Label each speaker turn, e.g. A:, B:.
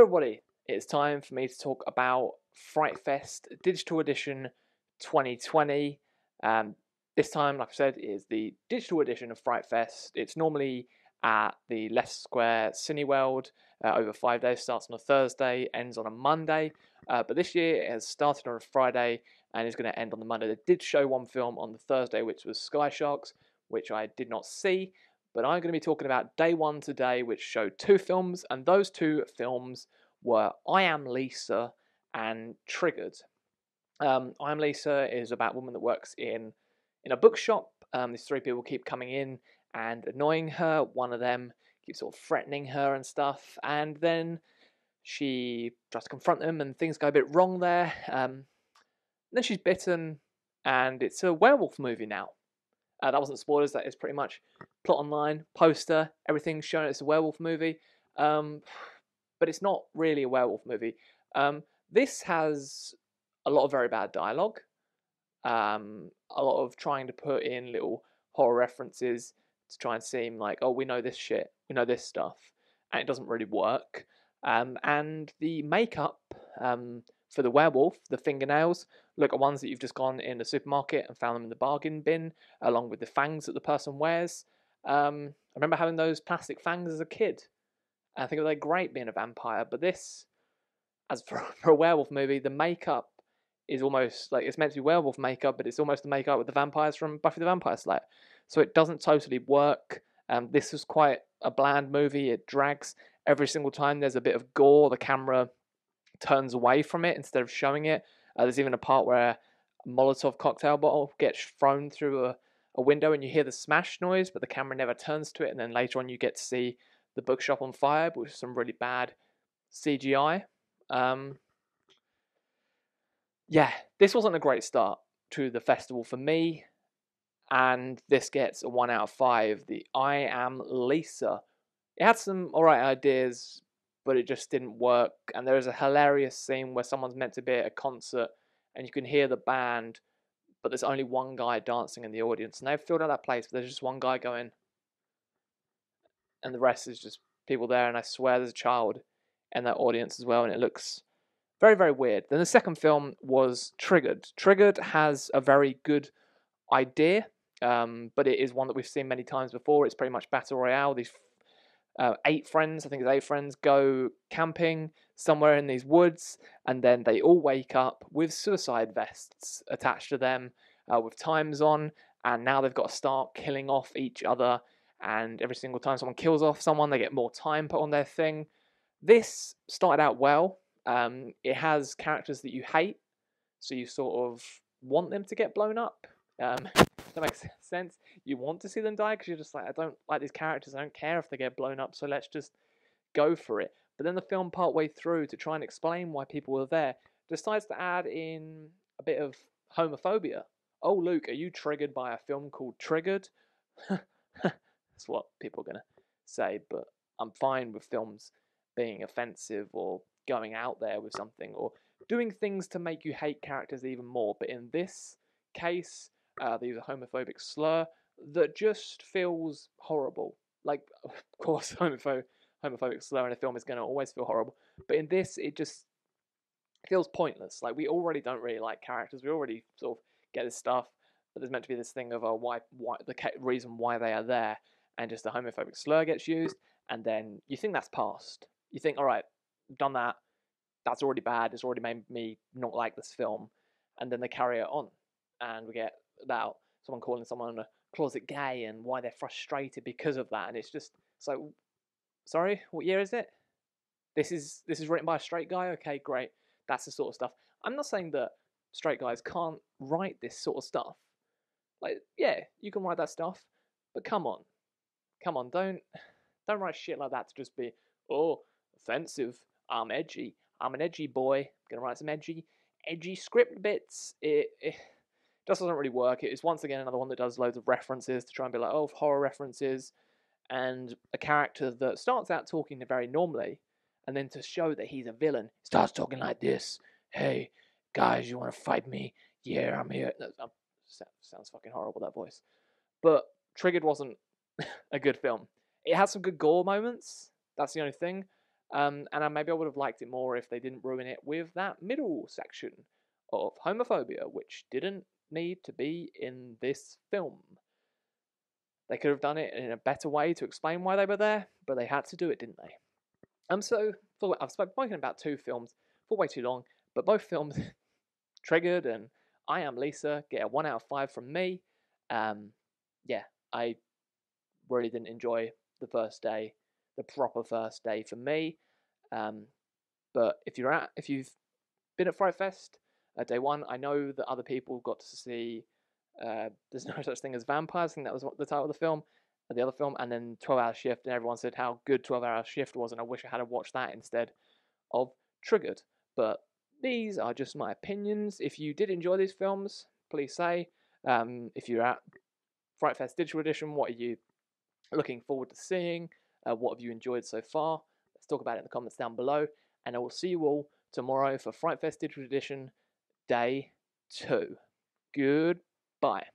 A: Hello everybody, it's time for me to talk about FrightFest Digital Edition 2020. This time, like I said, is the digital edition of FrightFest. It's normally at the Leicester Square Cineworld over 5 days, starts on a Thursday, ends on a Monday. But this year it has started on a Friday and is going to end on the Monday. They did show one film on the Thursday, which was Sky Sharks, which I did not see. But I'm going to be talking about day one today, which showed two films, and those two films were I Am Lisa and Triggered. I Am Lisa is about a woman that works in a bookshop. These three people keep coming in and annoying her. One of them keeps sort of threatening her and stuff, and then she tries to confront them, and things go a bit wrong there. Then she's bitten, and it's a werewolf movie now. That wasn't spoilers, that is pretty much plot online, poster, everything's shown it's a werewolf movie. But it's not really a werewolf movie. This has a lot of very bad dialogue, a lot of trying to put in little horror references to try and seem like, oh, we know this shit, we know this stuff, and it doesn't really work. And the makeup for the werewolf, the fingernails, look at ones that you've just gone in the supermarket and found them in the bargain bin, along with the fangs that the person wears. I remember having those plastic fangs as a kid. I think they're great being a vampire, but this, as for a werewolf movie, the makeup is almost like it's meant to be werewolf makeup, but it's almost the makeup with the vampires from Buffy the Vampire Slayer. So it doesn't totally work. This was quite a bland movie. It drags every single time there's a bit of gore. The camera turns away from it instead of showing it. There's even a part where a Molotov cocktail bottle gets thrown through a window and you hear the smash noise, but the camera never turns to it. And then later on, you get to see the bookshop on fire, but with some really bad CGI. Yeah, this wasn't a great start to the festival for me, and this gets a 1 out of 5. The I Am Lisa. It had some alright ideas, but it just didn't work. And there is a hilarious scene where someone's meant to be at a concert, and you can hear the band, but there's only one guy dancing in the audience, and they've filled out that place, but there's just one guy going, and the rest is just people there, and I swear there's a child in that audience as well, and it looks very, very weird. Then the second film was Triggered. Triggered has a very good idea, but it is one that we've seen many times before. It's pretty much Battle Royale. These 8 friends, I think it's 8 friends, go camping somewhere in these woods, and then they all wake up with suicide vests attached to them with timers on, and now they've got to start killing off each other, and every single time someone kills off someone, they get more time put on their thing. This started out well. It has characters that you hate, so you sort of want them to get blown up. That makes sense. You want to see them die because you're just like, I don't like these characters. I don't care if they get blown up, so let's just go for it. But then the film, partway through, to try and explain why people were there, decides to add in a bit of homophobia. Oh, Luke, are you triggered by a film called Triggered? That's what people are going to say, but I'm fine with films being offensive or going out there with something or doing things to make you hate characters even more. But in this case, they use a homophobic slur that just feels horrible. Like, of course, homophobic slur in a film is going to always feel horrible, but in this, it just feels pointless. Like, we already don't really like characters. We already sort of get this stuff, but there's meant to be this thing of why the reason why they are there, and just a homophobic slur gets used, and then you think that's passed. You think, all right, done that. That's already bad. It's already made me not like this film, and then they carry it on, and we get about someone calling someone a closet gay and why they're frustrated because of that, and it's like, sorry, what year is it? This is written by a straight guy. Okay, great. That's the sort of stuff. I'm not saying that straight guys can't write this sort of stuff. Like, yeah, you can write that stuff, but come on, don't write shit like that to just be, oh, offensive. I'm edgy. I'm an edgy boy. Gonna write some edgy script bits. It just doesn't really work. It's once again another one that does loads of references to try and be like, oh, horror references, and a character that starts out talking very normally, and then to show that he's a villain, starts talking like this. Hey, guys, you want to fight me? Yeah, I'm here. Sounds fucking horrible, that voice. But Triggered wasn't a good film. It has some good gore moments. That's the only thing. And maybe I would have liked it more if they didn't ruin it with that middle section of homophobia, which didn't need to be in this film. They could have done it in a better way to explain why they were there, but they had to do it, didn't they? So I've spoken about 2 films for way too long, but both films, Triggered and I Am Lisa, get a 1 out of 5 from me. Yeah, I really didn't enjoy the first day, the proper first day for me. But if you've been at FrightFest day 1, I know that other people got to see There's No Such Thing as Vampires. I think that was the title of the film, the other film, and then 12-Hour Shift, and everyone said how good 12-Hour Shift was, and I wish I had watched that instead of Triggered. But these are just my opinions. If you did enjoy these films, please say. If you're at FrightFest Digital Edition, what are you looking forward to seeing? What have you enjoyed so far? Let's talk about it in the comments down below. And I will see you all tomorrow for FrightFest Digital Edition Day 2. Goodbye.